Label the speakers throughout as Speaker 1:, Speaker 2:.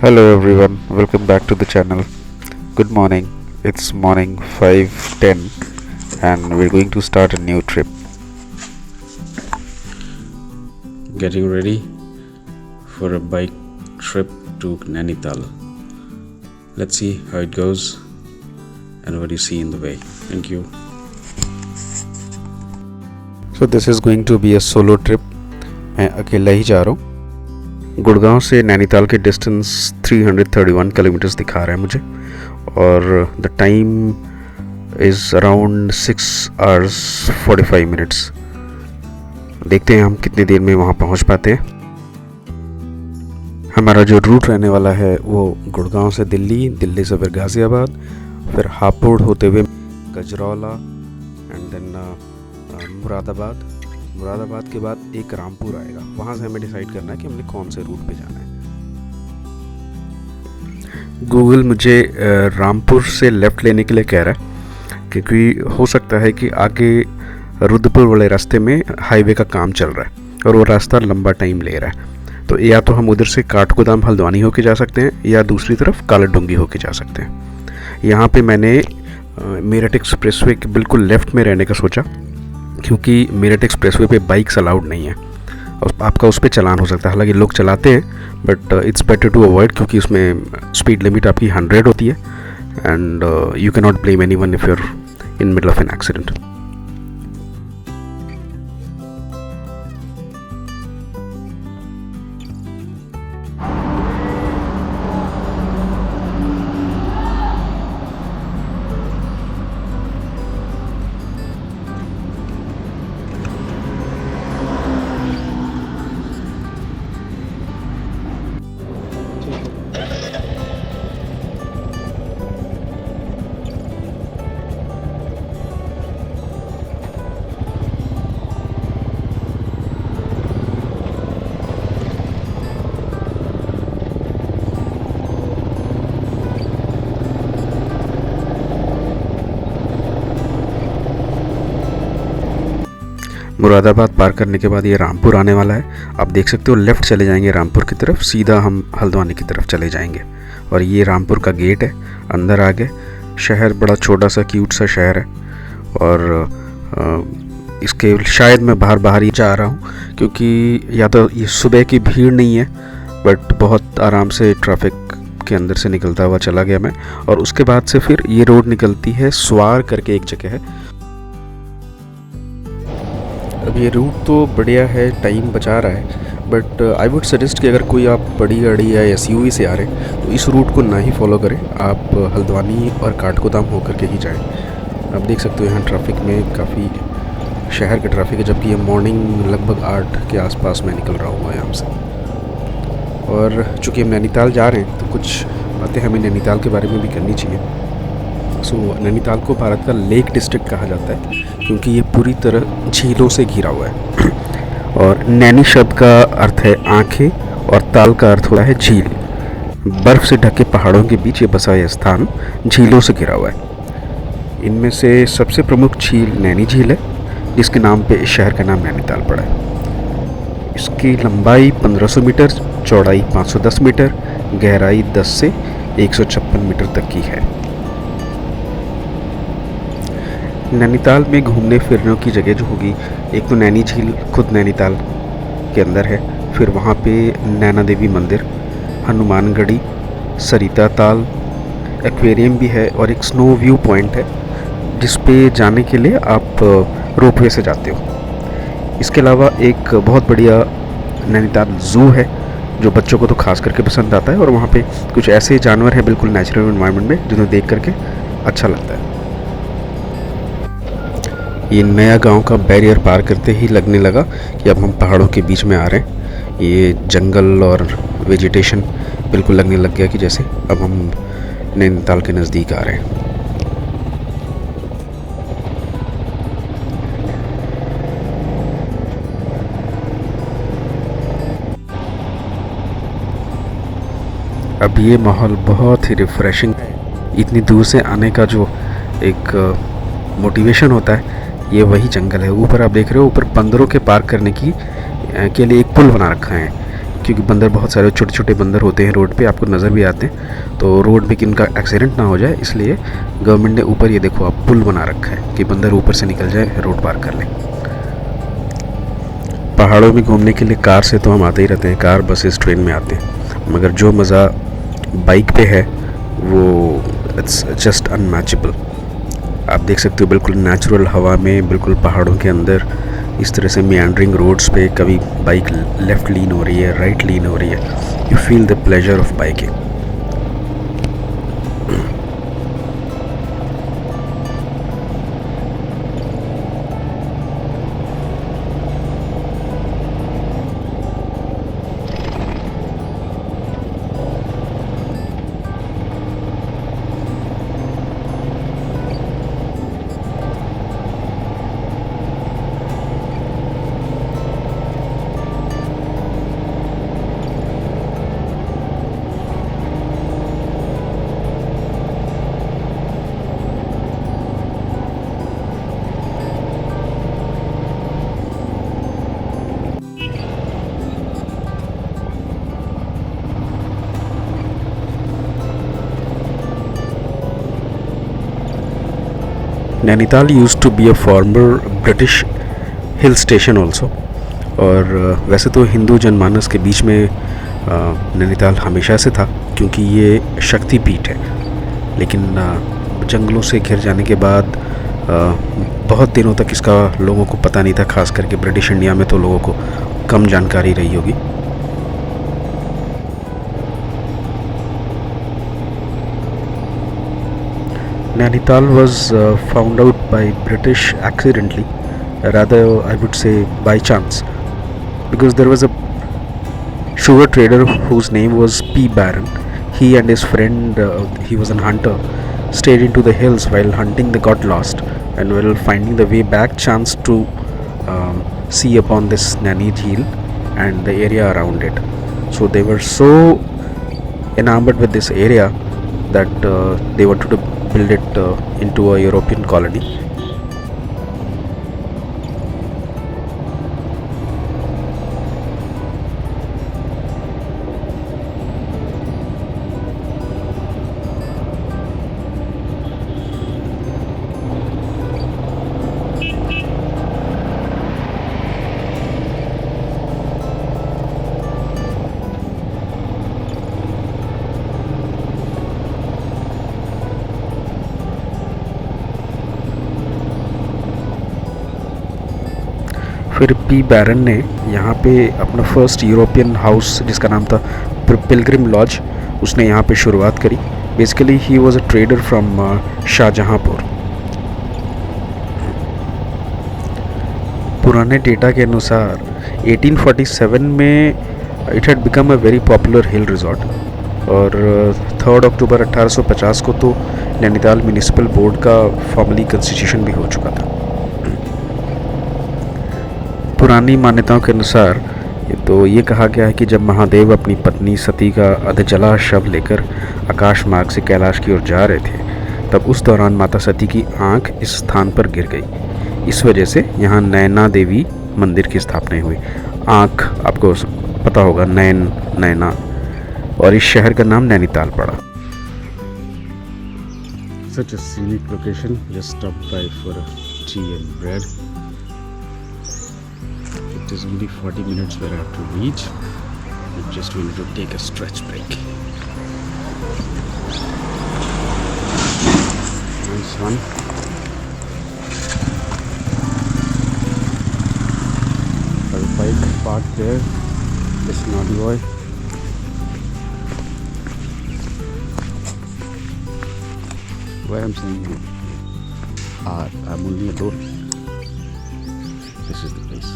Speaker 1: Hello everyone, welcome back to the channel. Good morning. It's morning 5:10 and we're going to start a new trip.
Speaker 2: Getting ready for a bike trip to Nainital. Let's see how it goes and what you see in the way. Thank you.
Speaker 1: So this is going to be a solo trip. मैं अकेला ही जा रहा हूँ. गुड़गांव से नैनीताल के distance 331 kilometres दिखा रहा है मुझे और the time is around 6 hours 45 minutes. देखते हैं हम कितनी देर में वहाँ पहुँच पाते हैं. हमारा जो रूट रहने वाला है वो गुड़गांव से दिल्ली, दिल्ली से फिर गाज़ियाबाद, फिर हापुड़ होते हुए गजरौला एंड देन मुरादाबाद के बाद एक रामपुर आएगा. वहाँ से हमें डिसाइड करना है कि हमने कौन से रूट पे जाना है. गूगल मुझे रामपुर से लेफ़्ट लेने के लिए कह रहा है क्योंकि हो सकता है कि आगे रुद्रपुर वाले रास्ते में हाईवे का काम चल रहा है और वो रास्ता लंबा टाइम ले रहा है. तो या तो हम उधर से काठगोदाम हल्द्वानी होके जा सकते हैं या दूसरी तरफ कालाडूंगी होके जा सकते हैं. यहाँ पे मैंने मेरठ एक्सप्रेसवे के बिल्कुल लेफ़्ट में रहने का सोचा क्योंकि मेरठ एक्सप्रेसवे पे बाइक्स अलाउड नहीं है और आपका उस पर चलान हो सकता है. हालांकि लोग चलाते हैं but it's better to avoid क्योंकि उसमें स्पीड लिमिट आपकी 100 होती है and you can not blame anyone if you are in middle of an accident. Moradabad पार करने के बाद ये रामपुर आने वाला है. आप देख सकते हो लेफ़्ट चले जाएंगे रामपुर की तरफ, सीधा हम हल्द्वानी की तरफ चले जाएंगे और ये रामपुर का गेट है. अंदर आ गए. शहर बड़ा छोटा सा क्यूट सा शहर है और इसके शायद मैं बाहर ही जा रहा हूँ क्योंकि या तो ये सुबह की भीड़ नहीं है बट बहुत आराम से ट्रैफिक के अंदर से निकलता हुआ चला गया मैं. और उसके बाद से फिर ये रोड निकलती है स्वार करके एक जगह है. अब ये रूट तो बढ़िया है, टाइम बचा रहा है बट आई वुड सजेस्ट कि अगर कोई आप बड़ी गाड़ी या एसयूवी से आ रहे हैं तो इस रूट को ना ही फॉलो करें. आप हल्द्वानी और काठगोदाम होकर के ही जाएं. आप देख सकते हो यहाँ ट्रैफिक में काफ़ी शहर का ट्रैफिक है जबकि ये मॉर्निंग लगभग 8 के आसपास मैं निकल रहा हूँ यहाँ से. और चूँकि हम नैनीताल जा रहे हैं तो कुछ बातें हमें नैनीताल के बारे में भी करनी चाहिए. नैनीताल को भारत का लेक डिस्ट्रिक्ट कहा जाता है क्योंकि ये पूरी तरह झीलों से घिरा हुआ है. और नैनी शब्द का अर्थ है आँखें और ताल का अर्थ होता है झील. बर्फ़ से ढके पहाड़ों के बीच ये बसा यह स्थान झीलों से घिरा हुआ है. इनमें से सबसे प्रमुख झील नैनी झील है जिसके नाम पे इस शहर का नाम नैनीताल पड़ा है. इसकी लंबाई 1500 मीटर, चौड़ाई 510 मीटर, गहराई 10 से 156 मीटर तक की है. नैनीताल में घूमने फिरने की जगह जो होगी, एक तो नैनी झील खुद नैनीताल के अंदर है, फिर वहाँ पे नैना देवी मंदिर, हनुमानगढ़ी, सरिता ताल, एक्वेरियम भी है और एक स्नो व्यू पॉइंट है जिस पे जाने के लिए आप रोपवे से जाते हो. इसके अलावा एक बहुत बढ़िया नैनीताल ज़ू है जो बच्चों को तो खास करके पसंद आता है और वहाँ पे कुछ ऐसे जानवर हैं बिल्कुल नेचुरल एनवायरनमेंट में जिन्हें देख करके अच्छा लगता है. ये नया गांव का बैरियर पार करते ही लगने लगा कि अब हम पहाड़ों के बीच में आ रहे हैं. ये जंगल और वेजिटेशन बिल्कुल लगने लग गया कि जैसे अब हम नैनीताल के नज़दीक आ रहे हैं. अब ये माहौल बहुत ही रिफ़्रेशिंग है. इतनी दूर से आने का जो एक मोटिवेशन होता है ये वही जंगल है. ऊपर आप देख रहे हो, ऊपर बंदरों के पार्क करने के लिए एक पुल बना रखा है. क्योंकि बंदर बहुत सारे छोटे छोटे बंदर होते हैं रोड पे, आपको नज़र भी आते हैं, तो रोड पे कि उनका एक्सीडेंट ना हो जाए, इसलिए गवर्नमेंट ने ऊपर ये देखो आप पुल बना रखा है कि बंदर ऊपर से निकल जाए, रोड पार कर ले। पहाड़ों में घूमने के लिए कार से तो हम आते ही रहते हैं, कार बसेस ट्रेन में आते हैं, मगर जो मज़ा बाइक पे है वो इट्स जस्ट अनमैचेबल। आप देख सकते हो बिल्कुल नेचुरल हवा में, बिल्कुल पहाड़ों के अंदर, इस तरह से मियांडरिंग रोड्स पे कभी बाइक लेफ़्ट लीन हो रही है, राइट लीन हो रही है, you feel the pleasure of biking. Nainital used to be a former British hill station also, और वैसे तो हिंदू जनमानस के बीच में नैनीताल हमेशा से था, क्योंकि ये शक्तिपीठ है। लेकिन जंगलों से घिर जाने के बाद बहुत दिनों तक इसका लोगों को पता नहीं था, खास करके ब्रिटिश इंडिया में तो लोगों को कम जानकारी रही होगी। Nainital was found out by British accidentally, rather I would say by chance, because there was a sugar trader whose name was P. Barron. He and his friend, he was a hunter, stayed into the hills. While hunting, they got lost, and while finding the way back, chanced to see upon this Naini Hill and the area around it. So they were so enamored with this area that they wanted to build it into a European colony. फिर P बैरन ने यहाँ पे अपना first European house, जिसका नाम था Pilgrim laws, उसने यहाँ पे शुरुआत करी। Basically he was a trader from Shahjahanpur. पुराने डेटा के अनुसार 1847 में it had become a very popular hill resort, और 3 अक्टूबर 1850 को तो नैनीताल म्यूनिसिपल बोर्ड का फॉर्मली कंस्टिट्यूशन भी हो चुका था। पुरानी मान्यताओं के अनुसार तो ये कहा गया है कि जब महादेव अपनी पत्नी सती का अधजला शव लेकर आकाश मार्ग से कैलाश की ओर जा रहे थे, तब उस दौरान माता सती की आंख इस स्थान पर गिर गई। इस वजह से यहाँ नैना देवी मंदिर की स्थापना हुई। आंख आपको पता होगा, नैना, और इस शहर का नाम नैनीताल पड़ा।
Speaker 2: Such a scenic location. Just stopped by for a tea and bread. It is only 40 minutes where I have to reach. I just wanted to take a stretch break. Nice one. Our bike parked there. This naughty boy. Why I'm saying I'm only alone. This is the place.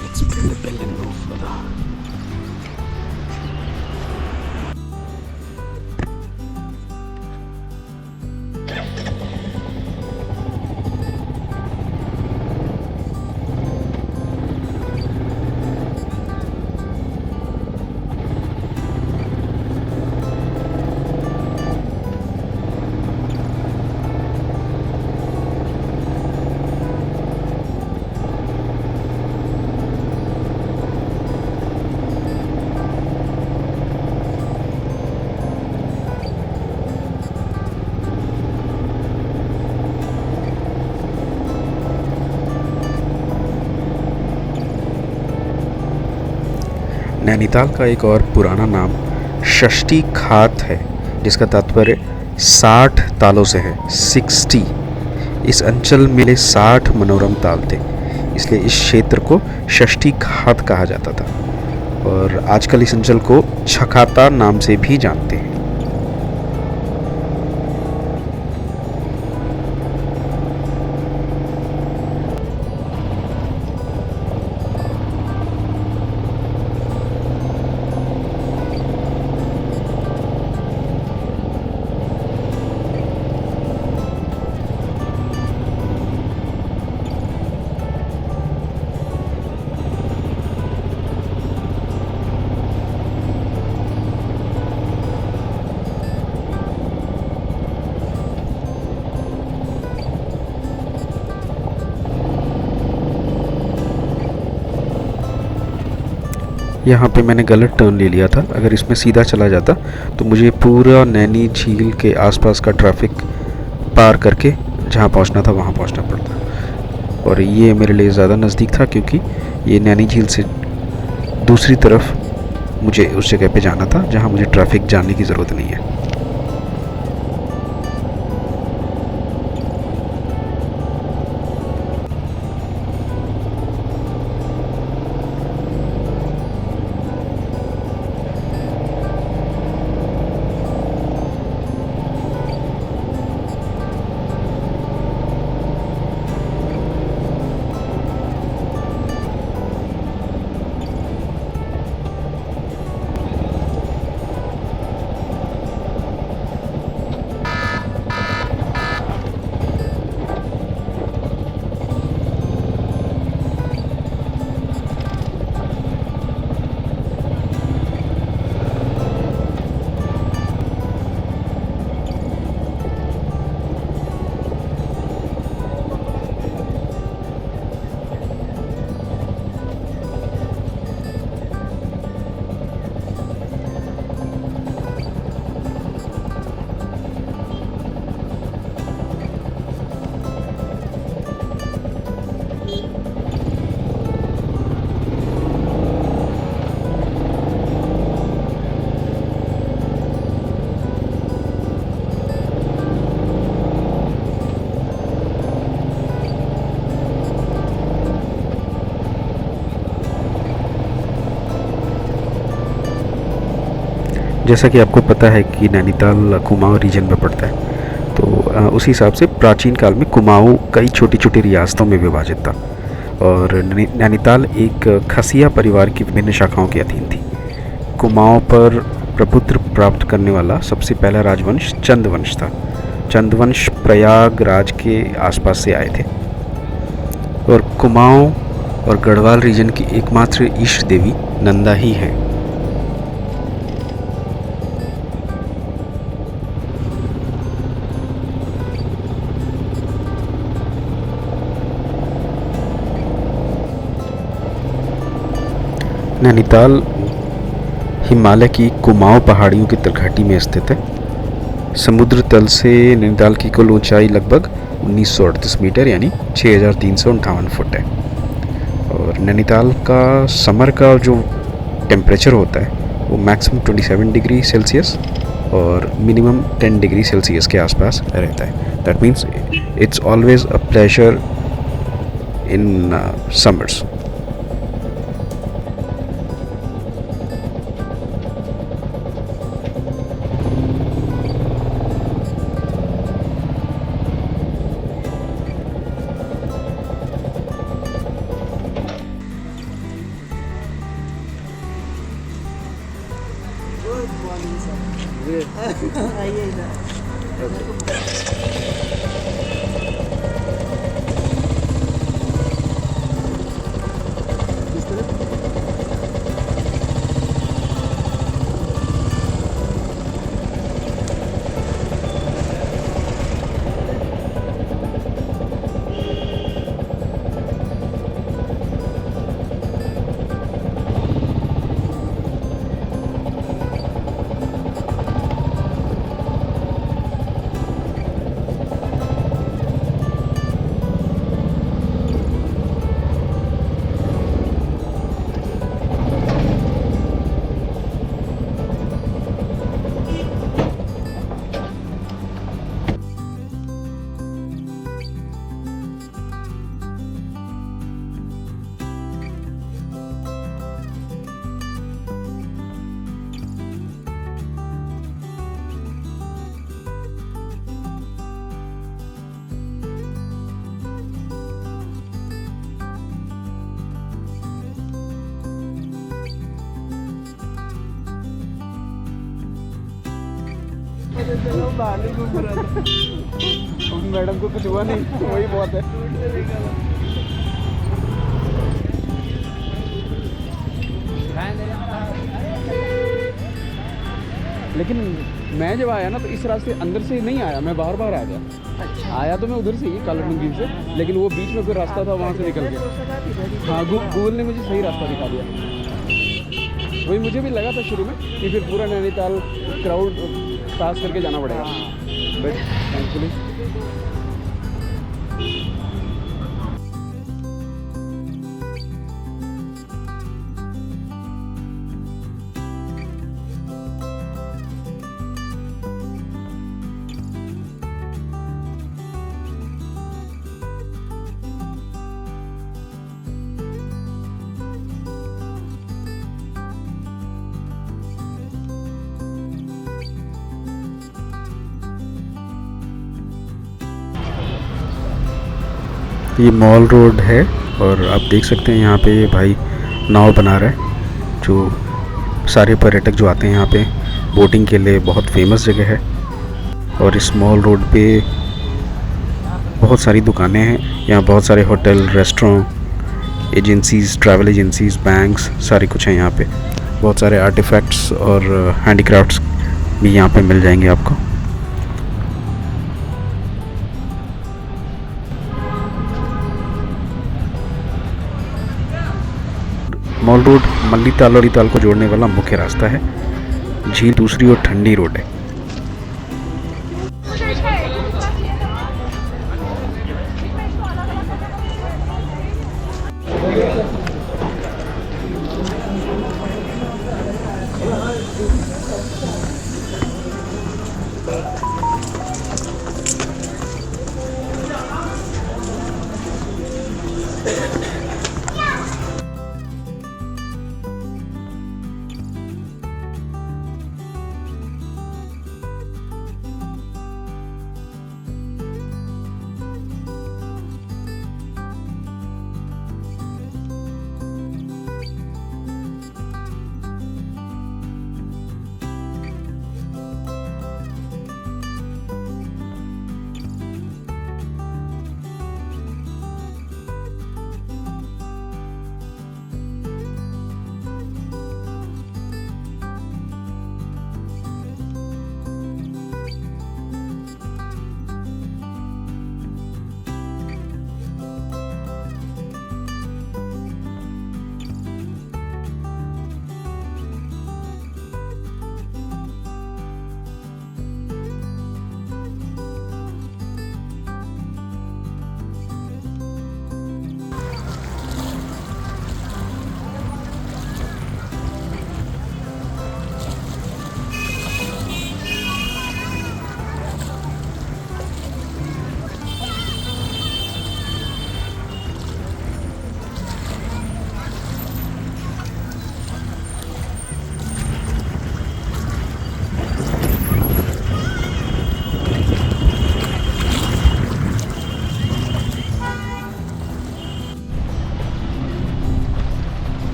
Speaker 2: Let's pay the bill and go further.
Speaker 1: Nainital का एक और पुराना नाम षष्ठी खात है, जिसका तात्पर्य 60 तालों से है, 60। इस अंचल में 60 मनोरम ताल थे, इसलिए इस क्षेत्र को षष्ठी खात कहा जाता था और आजकल इस अंचल को छखाता नाम से भी जानते हैं। यहाँ पे मैंने गलत टर्न ले लिया था। अगर इसमें सीधा चला जाता तो मुझे पूरा नैनी झील के आसपास का ट्रैफिक पार करके जहाँ पहुँचना था वहाँ पहुँचना पड़ता, और ये मेरे लिए ज़्यादा नज़दीक था क्योंकि ये नैनी झील से दूसरी तरफ मुझे उस जगह पे जाना था जहाँ मुझे ट्रैफिक जानने की ज़रूरत नहीं है। जैसा कि आपको पता है कि नैनीताल कुमाऊँ रीजन में पड़ता है, तो उसी हिसाब से प्राचीन काल में कुमाऊँ कई छोटी छोटी रियासतों में विभाजित था और नैनीताल एक खसिया परिवार की विभिन्न शाखाओं के अधीन थी। कुमाऊँ पर प्रभुत्व प्राप्त करने वाला सबसे पहला राजवंश चंदवंश था। चंदवंश प्रयागराज के आसपास से आए थे और कुमाऊँ और गढ़वाल रीजन की एकमात्र इष्ट देवी नंदा ही है। नैनीताल हिमालय की कुमाऊँ पहाड़ियों की तलघटी में स्थित है। समुद्र तल से नैनीताल की कुल ऊंचाई लगभग 1938 मीटर यानी 6358 फुट है और नैनीताल का समर का जो टेम्परेचर होता है वो मैक्सिमम 27 डिग्री सेल्सियस और मिनिमम 10 डिग्री सेल्सियस के आसपास रहता है। That means it's always a pleasure in summers.
Speaker 3: आइए इधर।
Speaker 1: मैडम को कुछ हुआ नहीं, वही बहुत है। लेकिन मैं जब आया ना तो इस रास्ते अंदर से नहीं आया, मैं बाहर बाहर आ गया। अच्छा। आया तो मैं उधर से ही कालाटन बीच से, लेकिन वो बीच में कोई रास्ता था वहाँ से निकल गया। हाँ, गूगल ने मुझे सही रास्ता दिखा दिया। वही मुझे भी लगा था शुरू में कि फिर पूरा नैनीताल क्राउड पास करके जाना पड़ेगा, बट थैंकफुली
Speaker 2: ये मॉल रोड है और आप देख सकते हैं यहाँ पे ये भाई नाव बना रहा है। जो सारे पर्यटक जो आते हैं यहाँ पे बोटिंग के लिए बहुत फेमस जगह है। और इस मॉल रोड पे बहुत सारी दुकानें हैं। यहाँ बहुत सारे hotel, restaurant, agencies, travel agencies, banks, सारी कुछ है यहाँ पे। बहुत सारे आर्टिफैक्ट्स और हैंडीक्राफ्ट्स भी यहाँ पे मिल जाएंगे आपको। मॉल रोड मल्लीताल और ईताल को जोड़ने वाला मुख्य रास्ता है। झील दूसरी और ठंडी रोड है।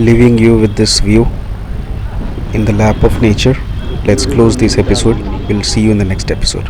Speaker 2: Leaving you with this view in the lap of nature. Let's close this episode. We'll see you in the next episode.